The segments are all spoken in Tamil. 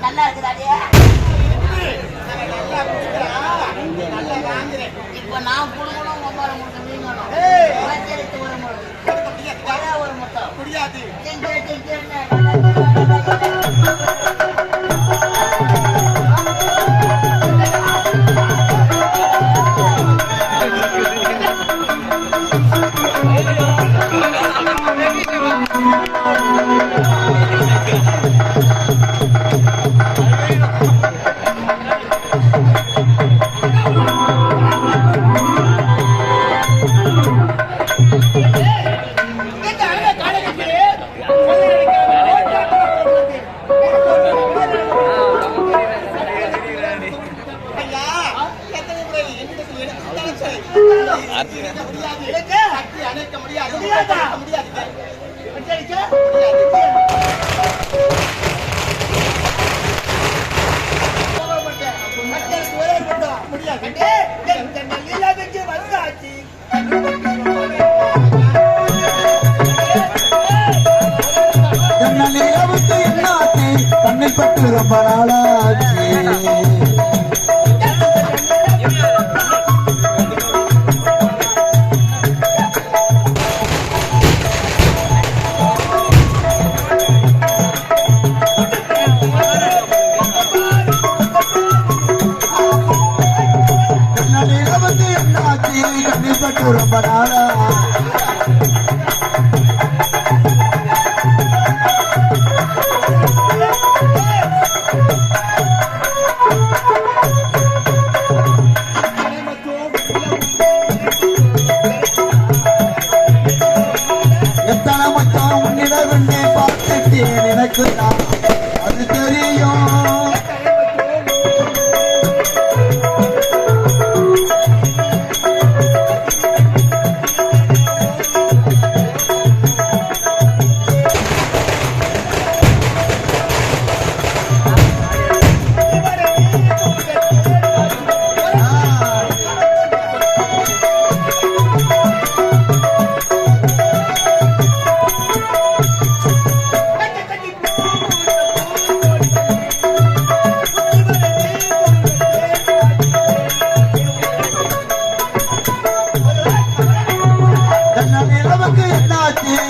நல்லா இருக்குதாடிய இப்ப நான் குடுக்கணும் ஒவ்வொரு முட்டம் நீங்களும் ஒரு முட்டம் முடியாது. ரொம்ப நாளாச்சு ரொம்ப நாளா எத்தனை மச்சான் உன்னிடவெண்ணே பார்த்துட்டேன் எனக்கு அது தெரியும்.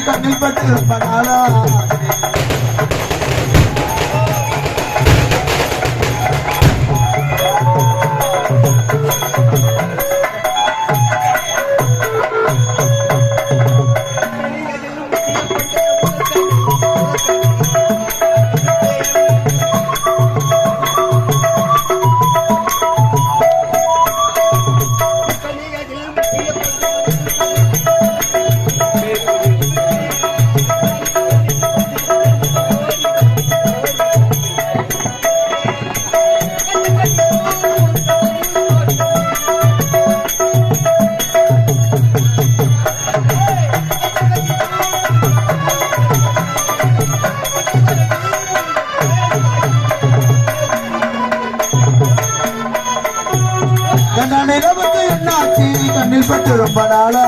கண்ணில் பட்டு ரொம்ப நாளா என்னாச்சு கண்ணில் பட்டு ரொம்ப நாளா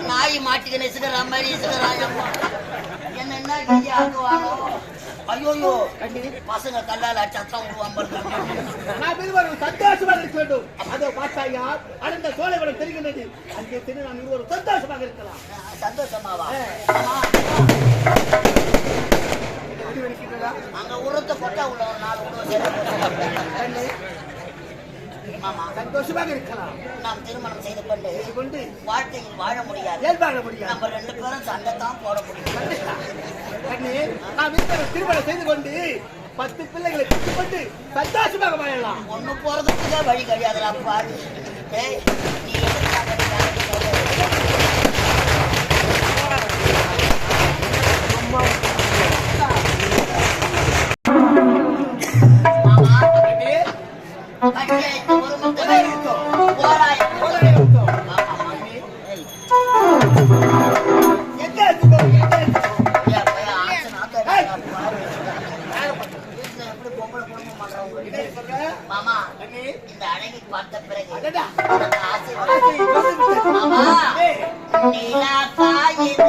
நாய் மாட்டிக்க நெசுக்கிற மாதிரி என்ன ஆக்குவானோ. ஐயோ பசங்க கல்லால் சத்தம் சந்தோஷமாக இருக்க வேண்டும். அதோ பார்த்தாயா அடர்ந்த சோலைவனம் தெரிகின்றது. அங்கே திரு நாம் இருவரும் சந்தோஷமாக இருக்கலாம். சந்தோஷமாவா? அங்க உரத்தை போட்டா உள்ள ஒரு 4 உணவு சந்தோஷமாக இருக்கலாம். நாம் திருமணம் செய்து கொண்டு வாழ்க்கையில் வாழ முடியாது. நம்ம 2 பேரும் சண்டை தான் போட முடியும். நாம் திருமணம் செய்து கொண்டு 10 பிள்ளைகளை கொண்டு சந்தோஷமாக வாழலாம். ஒண்ணு போறதுக்கு வழி கிடையாதுல. பாரு நீ மாமா இந்த அழகி பார்த்த பிறகு அடடா. உனக்கு ஆசை ஆசை வந்துவிட்டது. மாமா ஏய், நிலா காயுது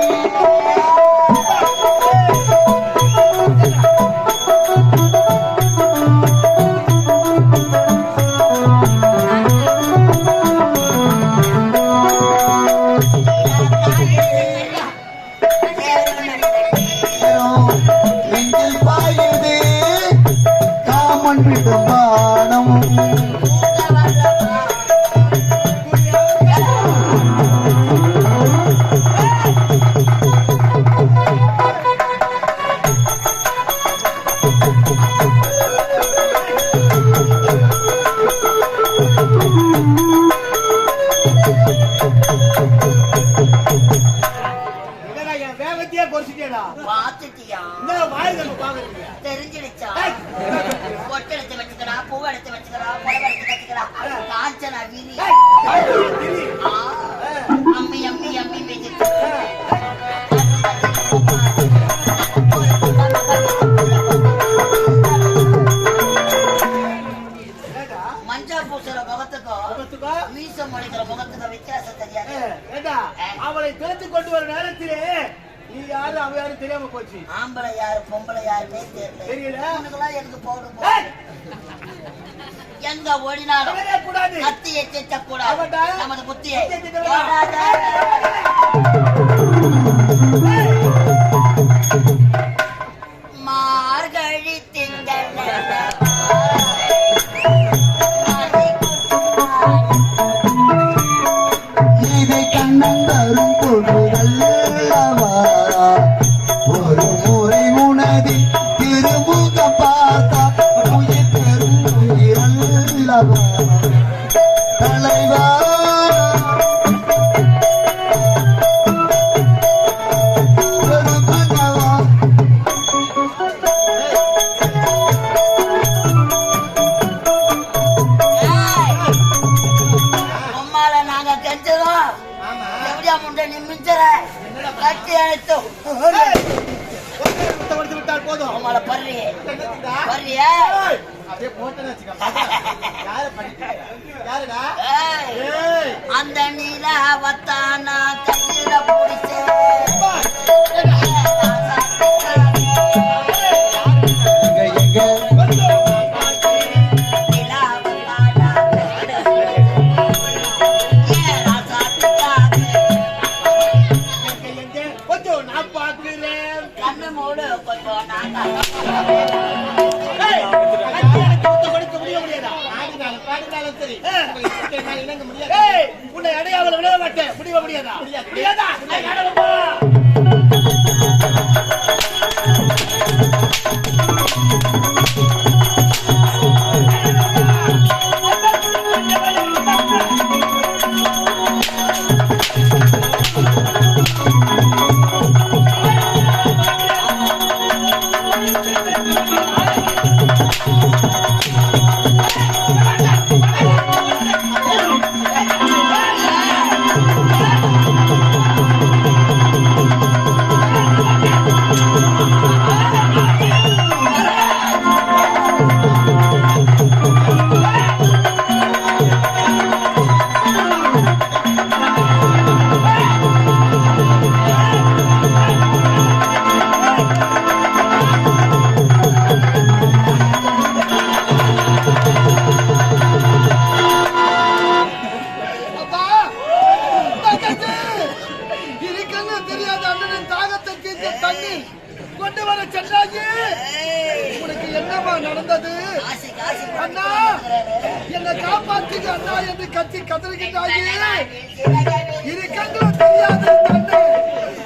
நெஞ்சில் பாயுது காமன் விடும் பானம் என்னடா என் வேகத்தையே குறைச்சிட்டியேடா. பார்த்துட்டியா என்ன வாய் நம்ம பாக்குறீங்க? தெரிஞ்சிடுச்சா ஏய், பொட்டு எடுத்து வச்சுக்கிறா பூ எடுத்து வச்சுக்கிறா புடவை எடுத்து வச்சுக்கிறா காஞ்சனா விரி ஏய், திரி. ஆ, அம்மி அம்மி அம்மி மிதித்து ஏடா, மஞ்சள் பூசுற முகத்துக்கும் முகத்துக்கா? மீசம் முளைக்கிற முகத்துக்கும் வித்தியாசம் தெரியாது ஏடா, அவளை துரத்து கொண்டு வர நேரத்திலே நீ யாரு அவ யாரும் தெரியாம போச்சு. ஆம்பளை யாரு பொம்பளை யாருன்னே தெரியல தெரியல. உனக்கெல்லாம் எதுக்கு போகணும் ஏய், எங்க ஓடினாலும் வரவே கூடாது. கத்தியை திட்ட கூடாது ஆமாடா. நமது புத்தியை கத்தியை திட்டக்கூடாது. ஓடாத. மார்கழி திங்கள் இதை கண்ணன் தரும் பொழுதல்லவா ஒரு முறை உனதி திருமுகம் பார்த்தா உயிர் பெரும் உயிரல்லவா தலைவா ஒரு மகவா உம்மால நாங்க கெஞ்சதும் ஆமா. எப்படியா முண்டை நீ மிஞ்சற கட்டி அழைத்தோம் ஏய், ஒருத்தரை விட்டு கொடுத்து விட்டால் போதும். உம்மால பர்றி என்னதுடா? பர்றியா ஏய், அப்படியே போட்டேன்னு வச்சுக்க. யாரை படிக்கிறீங்க? யாருடா? ஏய், ஏய், அந்த நிலாவத்தானா கையில பிடிச்சே அப்பா, ஏடா, எங்க கொஞ்சம். எங்க, எங்க? கொஞ்சம் நான் பார்க்கிறேன். கண்ணு மூடு கொஞ்சம் நாங்க ஏய், எனக்கு ஒத்த கொடுக்க முடியாதா? பாடினாலும் சரி. உங்களுக்கு என்னால் இணங்க முடியாது. ஏய், உன்னை அடையாமல் விட மாட்டேன். முடியாதா? முடியாதா? ஏய், அடவப்பா. அப்பா, தங்கச்சி, இருக்கன்னு தெரியாத அண்ணனின் தாகத்தை தீர்க்க தண்ணீர் கொண்டு வர சென்றாயே. உனக்கு என்னமா நடந்தது? காசு காசு அண்ணா, என்னை காப்பாத்துங்க அண்ணா என்று கத்தி கதறுகின்றாயே. இருக்கன்னு தெரியாத தண்ணி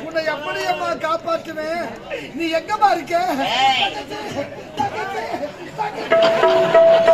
உன்னை எப்படியம்மா காப்பாற்றுவேன்? நீ எங்கம்மா இருக்க? ஏய். தங்கச்சி, தங்கச்சி, தங்கச்சி.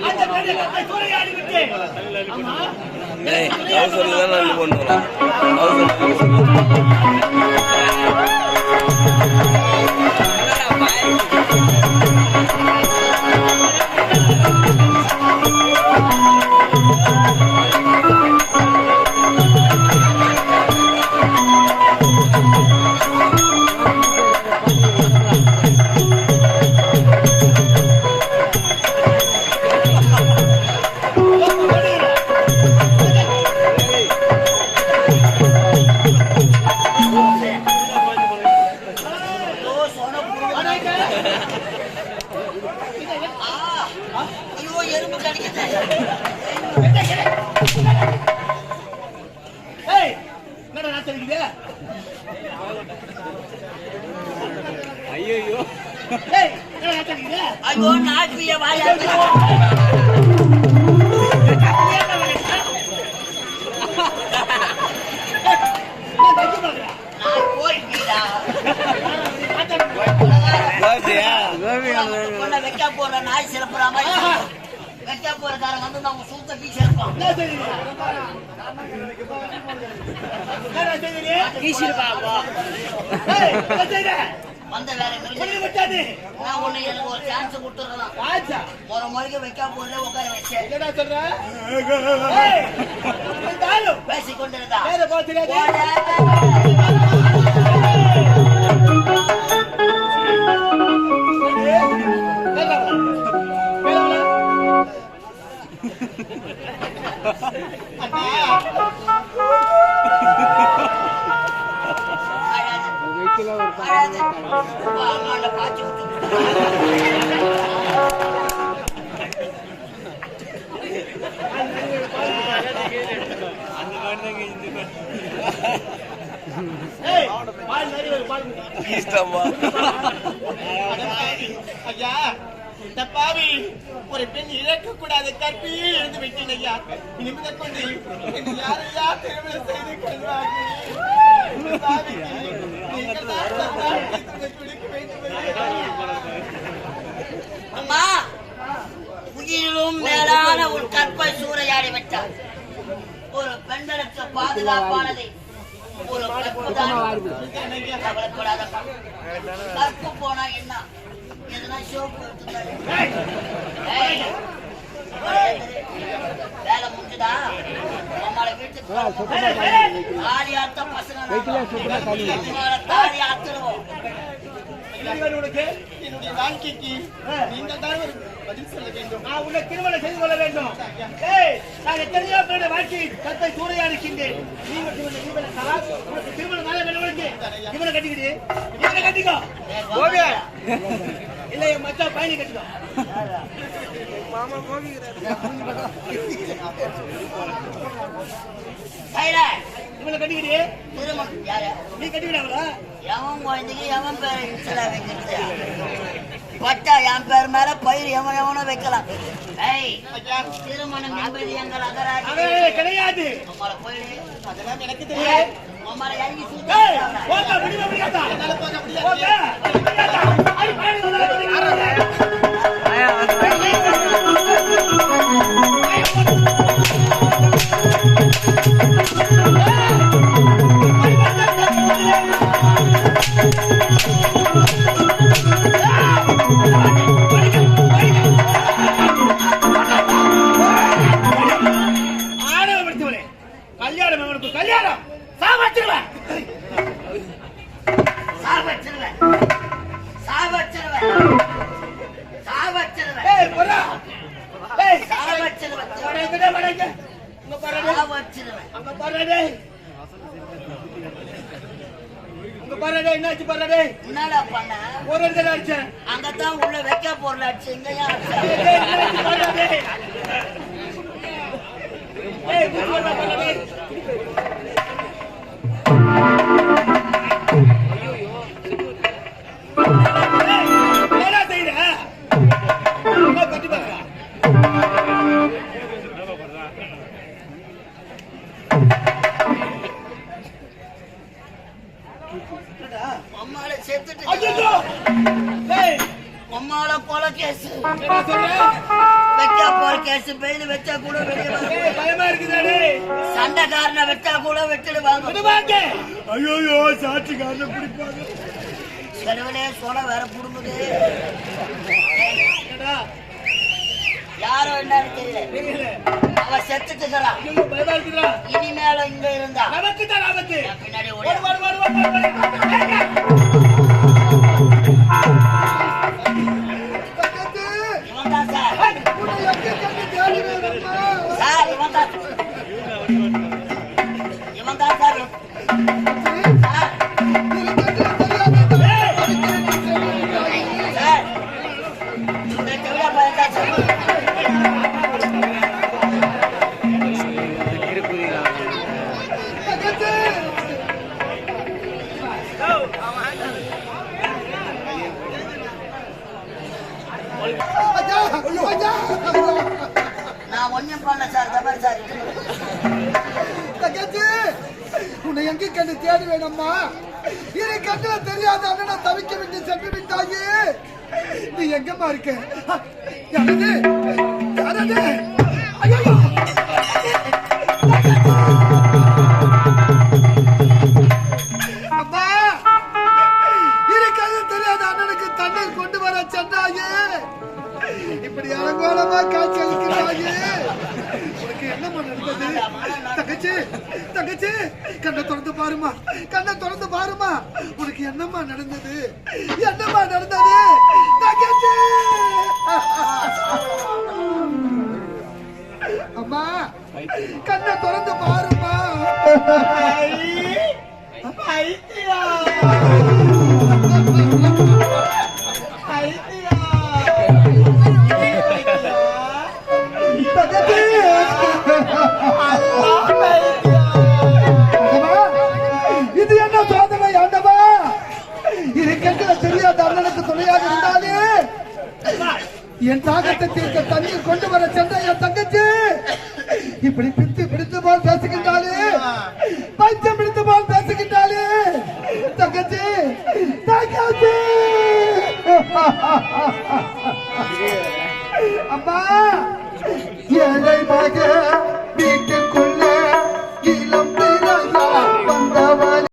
அந்த பெண்ணை கத்தை சூறையாடி விட்டு ஆமா ஐயோ நாட்டிய வாயா வைக்க போற நாய் சிறப்புற மாதிரி வைக்க போறக்காரன் வந்து நம்ம சூத்த பீ சிறப்பான் வந்த வேலை நான் ஒண்ணு எனக்கு ஒரு சான்ஸ் கொடுத்துருக்கலாம் ஒரு முறைக்கு வைக்க போல உட்கார வச்சேன் பேசிக்கொண்டிருந்தா பாச்சு ஐயா இந்த பாவி ஒரு பெண் இழக்கக்கூடாத கற்பியே எழுந்து விட்டேன் ஐயா இனிமே கொண்டு யாரையா திருமணம் செய்து கொள்வார்கள் அம்மா உயிரிலும் மேலான ஒரு கற்பை சூறையாடி விட்டார் ஒரு பெண்களுக்கு பாதுகாப்பானதை ஒரு கற்பு போனா என்ன எதுனா ஷோப்பு வேலை முடிஞ்சுதா நம்மளை வீட்டுக்கு தாலி ஆத்த பசங்க தாலி ஆத்துருவோம் என்னுடைய வாழ்க்கைக்கு நீங்கள் தான் ஒரு பதில் சொல்ல வேண்டும் நான் உன்னை திருமணம் செய்து கொள்ள வேண்டும் நான் எத்தனையோ பேருடைய வாழ்க்கையை கத்தை சூறையாடிக்கின்றேன் திருமணம் மேல வேணும்னுக்கு இவனை கட்டிக்கிட்டு இவனை கட்டிக்கோ இல்ல என் மச்சா பயணி கட்டிக்கோ மாமா இவனை கட்டிக்கிட்டு திருமணம் யாரு நீ கட்டிக்கிட்டாங்களா எவன் குழந்தைக்கு எவன் பேரை இன்சலா வைக்கிறது பட்டா என் பேர் மேல பயிர் எவன் எவனோ வைக்கலாம் திருமணம் என்பது எங்கள் அகராஜி கிடையாது உங்களை போயிடு அதெல்லாம் எனக்கு தெரியாது உங்களை இறங்கி கல்யாணம் சாவச்சிருவேன் சாவச்சிருவேன் சாவச்சிருவேன் சாவச்சிருவேன் என்னாச்சு பாரு என்னடா பண்ண ஒரு இடத்துல அடிச்சேன் அங்கதான் உள்ள வைக்க போறல அடிச்சு இங்கயா அம்மால செத்துட்டு அம்மால கொலை கேஸ் வைக்க போற கேஸ் பெயில் வச்சா கூட வெளியே வரும். பயமா இருக்குதானே? சண்டைக்காரனை வச்சா கூட விட்டுடுவாங்க. விடுவாங்க. ஐயோ சாட்சிக்காரன் பிடிப்பாங்க. செலவுலே சோட வேற புடுங்குது. யாரோ என்னன்னு தெரியல. அவ செத்துட்டுக்கிறான். பயமா இருக்குதா? இனிமேல இங்க இருந்தா நமக்கு தான் ஆபத்து. பின்னாடி ஓடு, ஓடு, ஓடு, ஓடு, ஓடு. தங்கச்சி, இவன் தான் சார். உன்னை எங்கே கண்டு தேடுவேனம்மா? சார் இவன் தான். இவன் தான் சார். சார் சார் இந்த செவிலியா பையன் தான் சார். நான் ஒன்னும் பண்ணல சார். தபார் சார். தங்கச்சி, உன்னை எங்கே கண்டு தேடுவேனம்மா? இனி கண்ணுல தெரியாத அண்ணனை தவிக்க விட்டு சென்று விட்டாயே. நீ எங்கம்மா இருக்க? யாரது? யாரது? ஐயோ! அம்மா, இனி கண்ணுல தெரியாத அண்ணனுக்கு தண்ணீர் கொண்டு வர சென்றாயே. இப்படி அலங்கோலமா காட்சி அளிக்கிறாயே. உனக்கு என்னம்மா நடந்தது? தங்கச்சி, தங்கச்சி, கண்ணை திறந்து பாருமா, கண்ணை திறந்து பாருமா. உனக்கு என்னம்மா நடந்தது? என்னம்மா நடந்தது? தங்கச்சி, அம்மா, கண்ணை திறந்து பாருமா. இது என்ன சோதனை ஆண்டவா? இது கண்ணுல தெரியாத அண்ணனுக்கு துணையாக இருந்தாலே என் தாகத்தை தீர்க்க தண்ணீர் கொண்டு வர சென்ற என் தங்கச்சி இப்படி பிடித்து போல் பேசுகின்றாலே, பஞ்சம் பிடித்து போல் பேசுகின்றாலே. தங்கச்சி, தங்கச்சி, அம்மா, ஏழை மகே